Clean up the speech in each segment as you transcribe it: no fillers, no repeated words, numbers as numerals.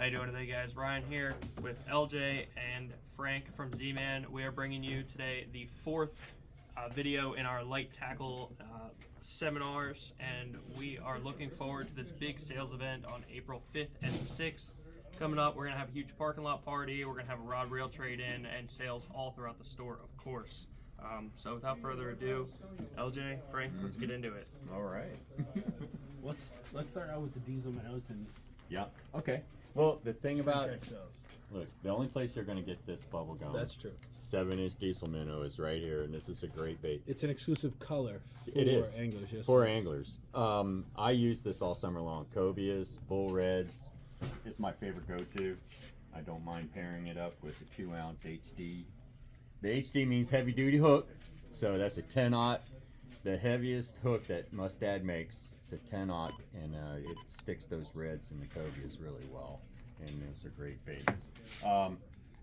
How you doing today, guys? Ryan here with LJ and Frank from Zman. We are bringing you today the fourth video in our light tackle seminars, and we are looking forward to this big sales event on April 5th and 6th. Coming up, we're going to have a huge parking lot party. We're going to have a rod reel trade-in and sales all throughout the store, of course. So without further ado, LJ, Frank, let's get into it. All right. Let's start out with the diesel minnows and Yeah. Okay. Well, the thing about XLs. look, the only place you're going to get this bubble gum, That's true. 7-inch diesel minnow, is right here, and this is a great bait. It's an exclusive color for It is anglers. Yes, for it is. anglers. I use this all summer long. Cobias, bull reds, it's my favorite go-to. I don't mind pairing it up with a 2-ounce HD. The HD means heavy duty hook, so that's a 10-aught. The heaviest hook that Mustad makes, it's a 10-aught, and it sticks those reds and the cobias really well, and those are great baits.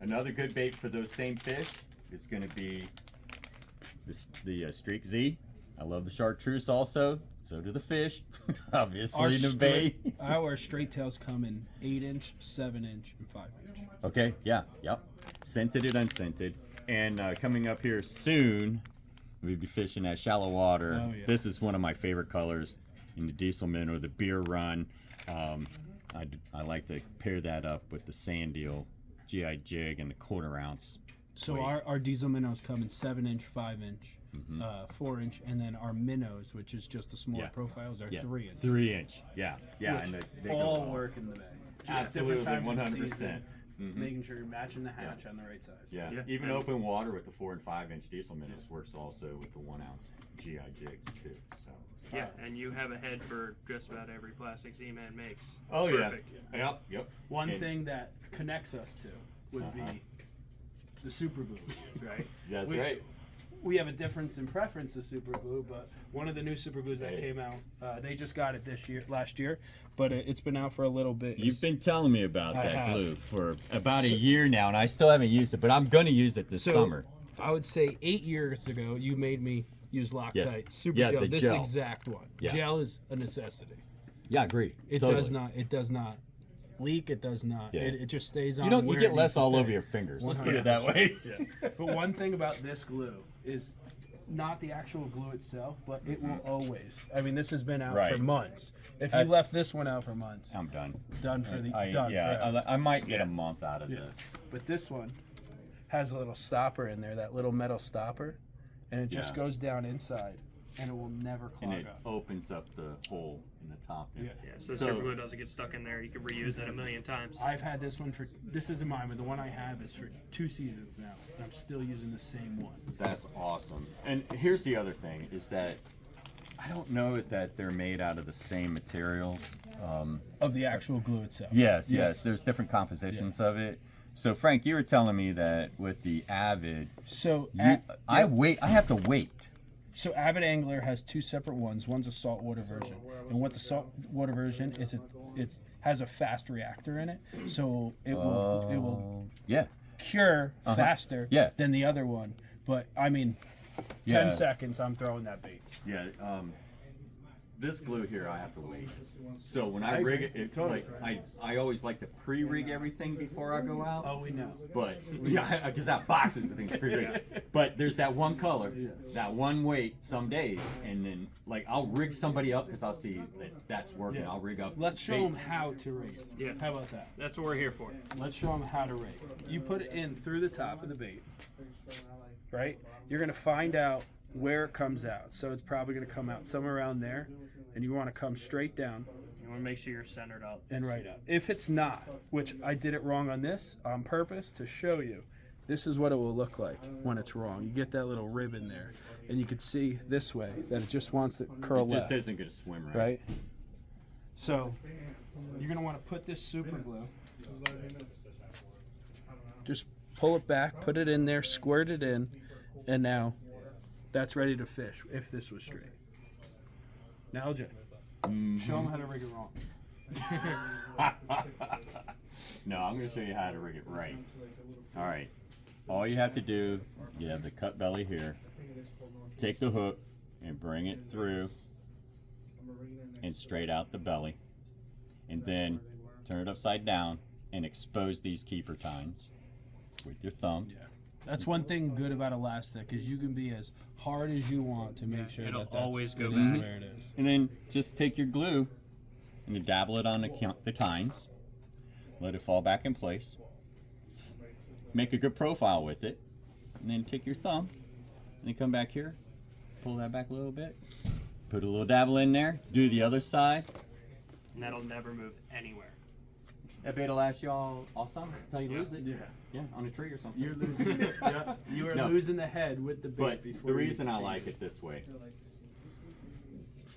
Another good bait for those same fish is going to be the Streak Z. I love the chartreuse also, so do the fish, obviously in the bait. Our straight tails come in 8-inch, 7-inch, and 5-inch. Okay, yeah, yep. Scented and unscented. And coming up here soon, we'll be fishing at shallow water. Oh, yeah. This is one of my favorite colors in the diesel minnow, the beer run. I like to pair that up with the sand deal, GI jig, and the 1/4 ounce. So weight. our diesel minnows come in 7-inch, 5-inch, 4-inch, and then our minnows, which is just the smaller Yeah. profiles, are Yeah, 3-inch. 3-inch. Yeah, yeah, Which and they all go well. work in the bag. Just Absolutely, different times of 100%. season, Making sure you're matching the hatch on the right size. Yeah. Yeah. Even open water with the 4 and 5-inch diesel minnows works also with the 1-ounce GI jigs too. So. Yeah, and you have a head for just about every plastic Z-Man makes. Oh Perfect. yeah. Yep. One And- thing that connects us to would be the super glue, right? That's We- right. We have a difference in preference to super glue, but one of the new super glues that came out, they just got it last year, but it's been out for a little bit. You've been telling me about I that have. glue for about a year now, and I still haven't used it, but I'm going to use it this So, summer. I would say 8 years ago, you made me use Loctite Yes. super Yeah, gel. the This gel. exact one. Yeah. Gel is a necessity. Yeah, I agree. It Totally. does not. It does not leak. It does not. Yeah. It just stays on. You don't. where You it get needs less to all stay. over your fingers. Let's put it that 100%. way. Yeah. But one thing about this glue is not the actual glue itself, but it will always. I mean, this has been out Right. for months. If you That's- left this one out for months, I'm done. done for the I, done. yeah, forever. I might get a month out of Yeah. this. But this one has a little stopper in there, that little metal stopper, and it just Yeah. goes down inside, and it will never And clog it up. opens up the hole in the top. Yeah. Yeah, so the super glue doesn't get stuck in there. You can reuse it a million times. I've had this one for, this isn't mine, but the one I have is for 2 seasons now, and I'm still using the same one. That's awesome. And here's the other thing is that I don't know that they're made out of the same materials. Of the actual glue itself. Yes. There's different compositions of it. So Frank, you were telling me that with the Avid, So, I have to wait. So Avid Angler has 2 separate ones. One's a saltwater version, and what the saltwater version is, it has a fast reactor in it, so it will Yeah. cure faster Yeah. than the other one. But I mean, 10 seconds, I'm throwing that bait. Yeah. This glue here, I have to wait. So when I I rig agree. it, Totally. I always like to pre-rig everything before I go out. Oh, we know. But yeah, because that box is the thing's pre-rigged. But there's that one color, that one weight some days, and then like I'll rig somebody up because I'll see that that's working. Yeah. I'll rig up. Let's show baits. them how to rig it. Yeah. How about that? That's what we're here for. Let's show them how to rig it. You put it in through the top of the bait, right? You're going to find out where it comes out. So it's probably going to come out somewhere around there, and you want to come straight down You want to make sure you're centered up. and right up. If it's not, which I did it wrong on this on purpose to show you, this is what it will look like when it's wrong. You get that little rib in there, and you can see this way that it just wants to curl It just left, isn't going to swim right. right? So you're going to want to put this super glue, just pull it back, put it in there, squirt it in, and now that's ready to fish if this was straight. Now, LJ, show them how to rig it wrong. No, I'm going to show you how to rig it right. All right. All you have to do, you have the cut belly here. Take the hook and bring it through and straight out the belly. And then turn it upside down and expose these keeper tines with your thumb. Yeah. That's one thing good about elastic is you can be as hard as you want to make sure it'll that that's always go it back. is where it is. And then just take your glue and then dabble it on the tines. Let it fall back in place. Make a good profile with it. And then take your thumb and then come back here. Pull that back a little bit. Put a little dabble in there. Do the other side. And that'll never move anywhere. That bait'll last you all summer until you lose it. Yeah. Yeah, on a tree or something. You're losing it. Yeah. You are No. losing the head with the bait But before the reason you I change like it this way,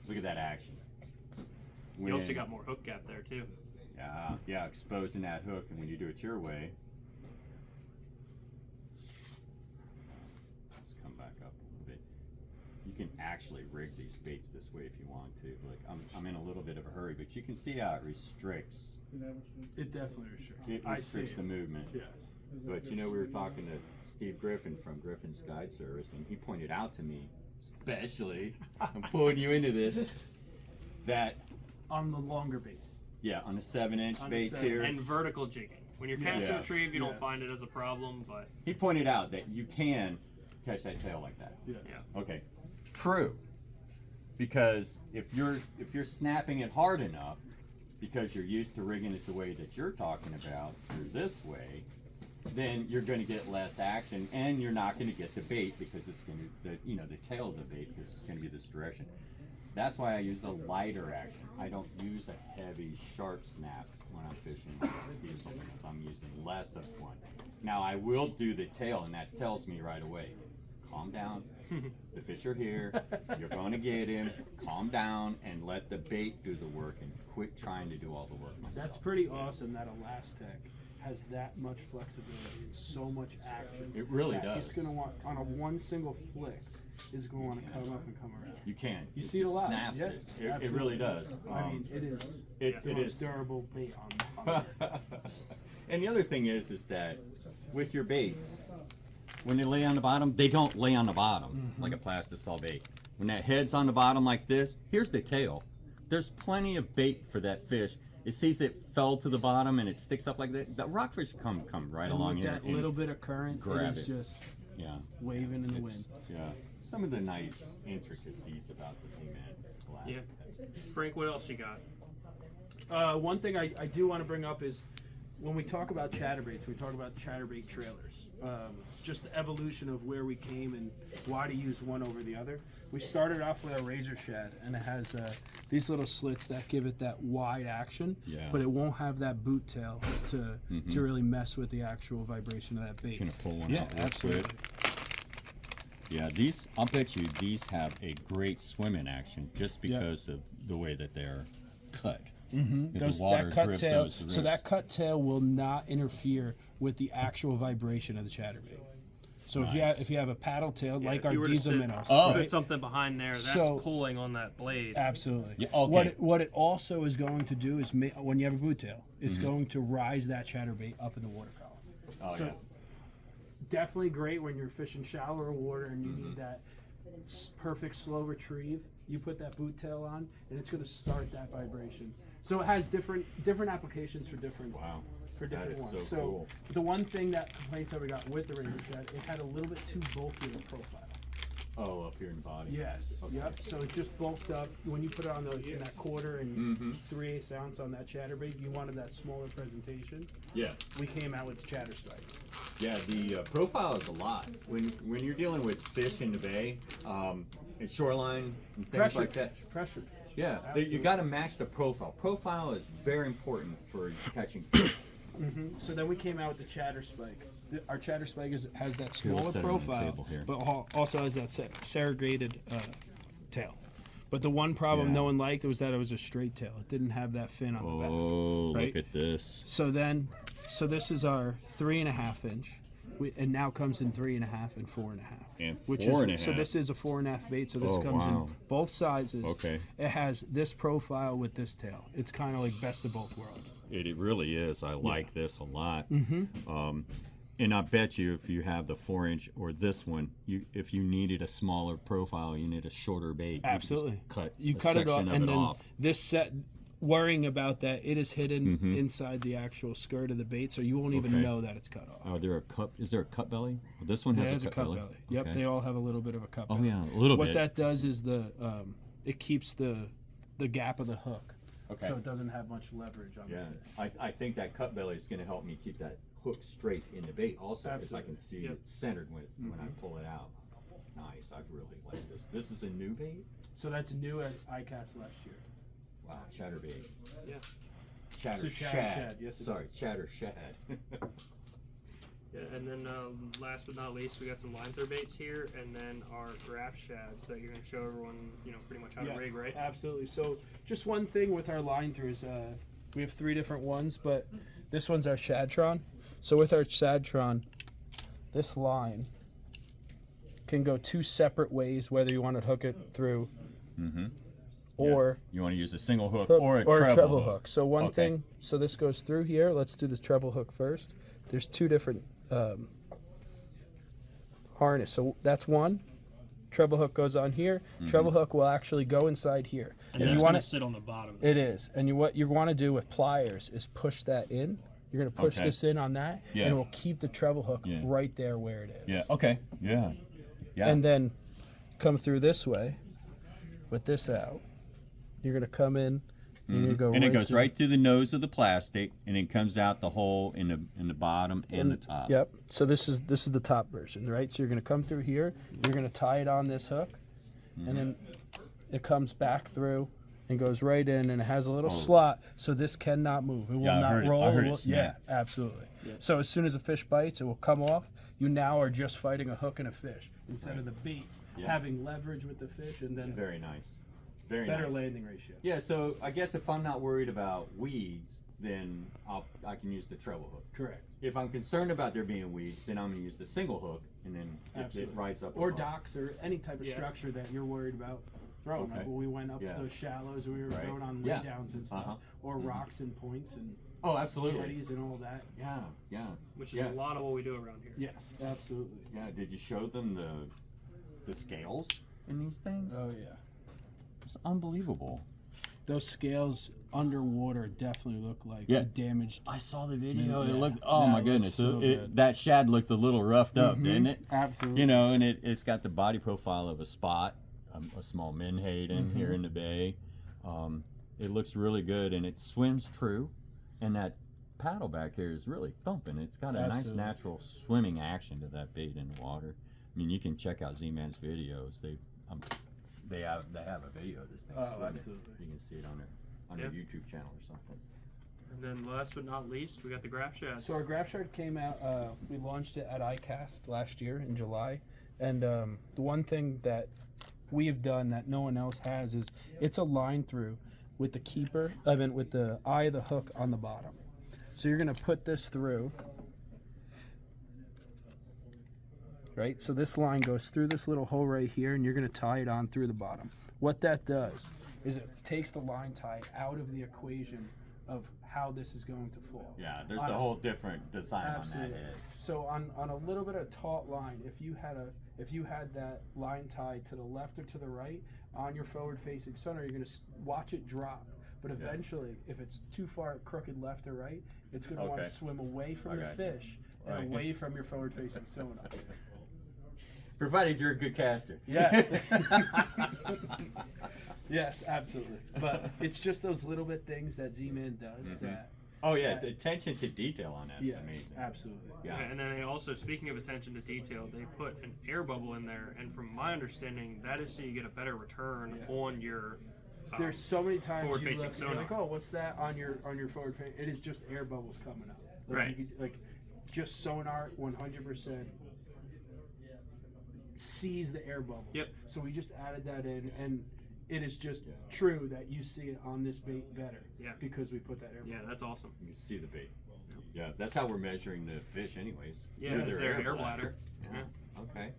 look at that action. You also When- got more hook gap there too. yeah, exposing that hook, and when you do it your way, let's come back up a little bit. You can actually rig these baits this way if you want to. Like I'm in a little bit of a hurry, but you can see how it restricts. It definitely restricts. It I see restricts it. the movement. Yes. But you know, we were talking to Steve Griffin from Griffin's Guide Service, and he pointed out to me, especially, I'm pulling you into this, that On the longer baits. yeah, on the 7-inch On the baits 7. here, And vertical jigging. When you're casting Yeah. retrieve, you Yes. don't find it as a problem, but he pointed out that you can catch that tail like that. Yeah. yeah. Okay, true. Because if you're snapping it hard enough, because you're used to rigging it the way that you're talking about, or this way, then you're going to get less action, and you're not going to get the bait because it's going to the tail of the bait because it's going to be this direction. That's why I use a lighter action. I don't use a heavy, sharp snap when I'm fishing diesel minnows. I'm using less of one. Now I will do the tail, and that tells me right away, calm down. The fish are here. You're going to get him. Calm down and let the bait do the work, and quit trying to do all the work myself. That's pretty awesome that Elastic has that much flexibility and so much action. It really that does. It's going to want, on a one single flick, is going to want to come up and come around. You can. You It see it a just lot. Snaps Yeah, it. It absolutely. really does. I mean, it is It the is. most durable bait on And the other thing is that with your baits, when they lay on the bottom, they don't lay on the bottom like a plastisol bait. When that head's on the bottom like this, here's the tail. There's plenty of bait for that fish. It sees it fell to the bottom and it sticks up like that. The rockfish come right and along with here. that and- little bit of current, grab it is it. just yeah, waving in the wind. it's, yeah. Some of the nice intricacies about the Z-Man glass. Yeah. Frank, what else you got? One thing I do want to bring up is when we talk about chatterbaits, we talk about chatterbait trailers. Just the evolution of where we came and why to use one over the other. We started off with a razor shad, and it has these little slits that give it that wide action, Yeah. but it won't have that boot tail to really mess with the actual vibration of that bait. Can I pull one Yeah, out real absolutely. quick? Yeah, these, I'll bet you these have a great swimming action just because of the way that they're cut. If the water That cut grips tail, those so ribs. that cut tail will not interfere with the actual vibration of the chatterbait. So Nice. if you have a paddle tail like if our you were to diesel sit- minnows, Oh. Put something behind there that's So- pulling on that blade. absolutely. Yeah, okay. What it also is going to do is when you have a boot tail, it's Mm-hmm. going to rise that chatterbait up in the water column. Oh, so yeah. definitely great when you're fishing shallower water and you Mm-hmm. need that perfect slow retrieve. You put that boot tail on, and it's going to start that vibration. So it has different applications for different Wow. for That different is ones. so cool. the one thing that complaints that we got with the razor shad, it had a little bit too bulky of a profile. Oh, up here in the body. Yes. Okay. Yep. So it just bulked up when you put it on in that quarter and Mm-hmm. 3/8 ounce on that chatterbait. You wanted that smaller presentation. Yeah. We came out with the Chatterspike. Yeah, the profile is a lot. When you're dealing with fish in the bay, and shoreline and things like that. Pressure. Yeah, you Absolutely. got to match the profile. Profile is very important for catching fish. So then we came out with the Chatterspike. Our Chatterspike has that Here, we'll smaller set it on the profile, table here. but also has that segregated tail. But the one problem Yeah. no one liked was that it was a straight tail. It didn't have that fin on the back. Oh, Right? look at this. So this is our 3.5 inch, and now comes in 3.5 and 4.5. And Which 4.5. is so this is a 4.5 bait. So this Oh, comes wow. in both sizes. Okay. It has this profile with this tail. It's kind of like best of both worlds. It really is. I like this a lot. And I bet you if you have the 4-inch or this one, if you needed a smaller profile, you need a shorter bait. You can just Absolutely. cut You a cut it off, section of and it then off. this set. worrying about that, it is hidden inside the actual skirt of the bait, so you won't even know that it's cut off. Are there a cup? Is there a cut belly? Well, this one has There's a cut belly. Yep, Okay. they all have a little bit of a cut Oh belly. yeah, a little What bit. that does is it keeps the gap of the hook, Okay. so it doesn't have much leverage on Yeah, the fish. I think that cut belly is going to help me keep that hook straight in the bait also, because I can see Yep. it centered when I pull it out. Nice, I really like this. This is a new bait? So that's new at ICAST last year. Wow, Chatterbait. Yeah. Chatter It's a Shad. Shad, yes, it Sorry, is. Chatter Shad. Yeah, and then last but not least, we got some line throw baits here, and then our graph shads that you're going to show everyone, pretty much how to rig, right? Absolutely. So just one thing with our line throughs, we have 3 different ones, but this one's our Shadtron. So with our Shadtron, this line can go 2 separate ways, whether you want to hook it through or You want to use a single hook, hook or a treble hook. So one Okay. thing, so this goes through here. Let's do this treble hook first. There's 2 different harness. So that's one. Treble hook goes on here. Treble hook will actually go inside here. And If that's you going want to sit on the bottom. it is, and what you want to do with pliers is push that in. You're going to push Okay. this in on that, Yeah. and it will keep the treble hook Yeah. right there where it is. Yeah, okay, yeah. Yeah. And then come through this way with this out. You're going to come in, and you go and it goes through- right through the nose of the plastic, and it comes out the hole in the bottom and the top. Yep. So this is the top version, right? So you're going to come through here. You're going to tie it on this hook, and then it comes back through and goes right in, and it has a little slot, so this cannot move. It will Yeah, I not heard it. roll. I heard It it will- snap. Yeah, absolutely. So as soon as a fish bites, it will come off. You now are just fighting a hook and a fish instead of the bait having leverage with the fish and then Very nice. Very better nice. landing ratio. Yeah, so I guess if I'm not worried about weeds, then I can use the treble hook. Correct. If I'm concerned about there being weeds, then I'm going to use the single hook, and then it Absolutely. rides up. Or above. docks or any type of structure that you're worried about throwing. Okay. Like when we went up Yeah. to those shallows, we were Right. throwing on Yeah. laydowns and stuff, or rocks and points and Oh, absolutely. jetties and all that. Yeah, yeah. Which is yeah. a lot of what we do around here. Yes, absolutely. Yeah, did you show them the scales in these things? Oh yeah. It's unbelievable. Those scales underwater definitely look like Yeah. a damaged. I saw the video. Yeah, It looked. Oh that my looks goodness! so good. That shad looked a little roughed up, didn't it? Absolutely. You know, and it's got the body profile of a spot, a small menhaden here in the bay. It looks really good, and it swims true, and that paddle back here is really thumping. It's got a nice Absolutely. natural swimming action to that bait in the water. I mean, you can check out Zman's videos. They have a video of this thing Oh, swimming. absolutely. You can see it on their YouTube channel or something. And then last but not least, we got the graph shads. So our graph shard came out. We launched it at ICAST last year in July, and the one thing that we have done that no one else has is it's a line through with the keeper. I mean, with the eye of the hook on the bottom. So you're gonna put this through, right? So this line goes through this little hole right here, and you're gonna tie it on through the bottom. What that does is it takes the line tie out of the equation of how this is going to fall. Yeah, there's On a a whole different design on that Absolutely. head. So on a little bit of taut line, if you had that line tied to the left or to the right on your forward facing sonar, you're going to watch it drop. But eventually, if it's too far crooked left or right, it's going to want Okay. to swim away from I the got you. fish and Right. away from your forward facing sonar. Provided you're a good caster. Yeah. Yes, absolutely. But it's just those little bit things that Z-Man does that. Oh yeah, the attention to detail on that is Yeah, amazing. absolutely. Yeah. And then they also, speaking of attention to detail, they put an air bubble in there, and from my understanding, that is so you get a better return on your. There's so many times you forward-facing look and you're sonar. like, oh, what's that on your forward face? It is just air bubbles coming up. Like Right. You could, like just sonar 100% sees the air bubbles. Yep. So we just added that in, and it is just true that you see it on this bait better. Yeah. Because we put that air. Yeah, bubble. that's awesome. You can see the bait. Yeah, that's how we're measuring the fish, anyways. Yeah, through it's their air bladder. Yeah. Okay.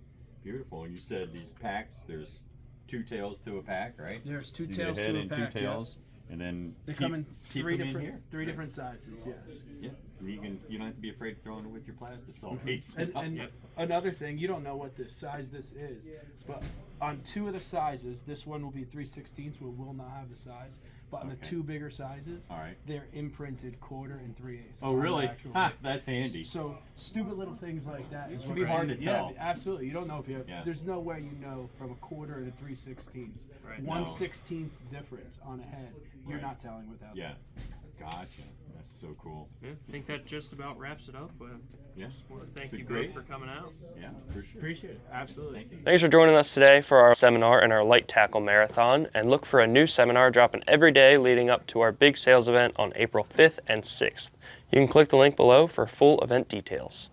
Beautiful. And you said these packs. There's 2 tails to a pack, right? There's 2 You tails get a head to a and pack. 2 tails, and then They come in keep three them different in here. three different sizes. Yes. Yeah. And you don't have to be afraid of throwing it with your plastisol baits. And Yep. another thing, you don't know what this size this is, but on 2 of the sizes, this one will be 3/16, so it will not have the size. but on the Okay. 2 bigger sizes, All right. they're imprinted 1/4 and 3/8. Oh, on the really? actual Ha, weight. that's handy. So stupid little things like that. Is can what be hard really- to tell. Yeah, absolutely. You don't know if you have. Yeah. There's no way you know from a 1/4 to 3/16. Right. 1/16 difference on a head. You're Right. not telling without. Yeah. Gotcha. That's so cool. Yeah, I think that just about wraps it up. Yeah. Just want to thank So you great. both for coming out. Yeah, for sure. Appreciate it. Absolutely. Thank you. Thanks for joining us today for our seminar and our light tackle marathon, and look for a new seminar dropping every day leading up to our big sales event on April 5th and 6th. You can click the link below for full event details.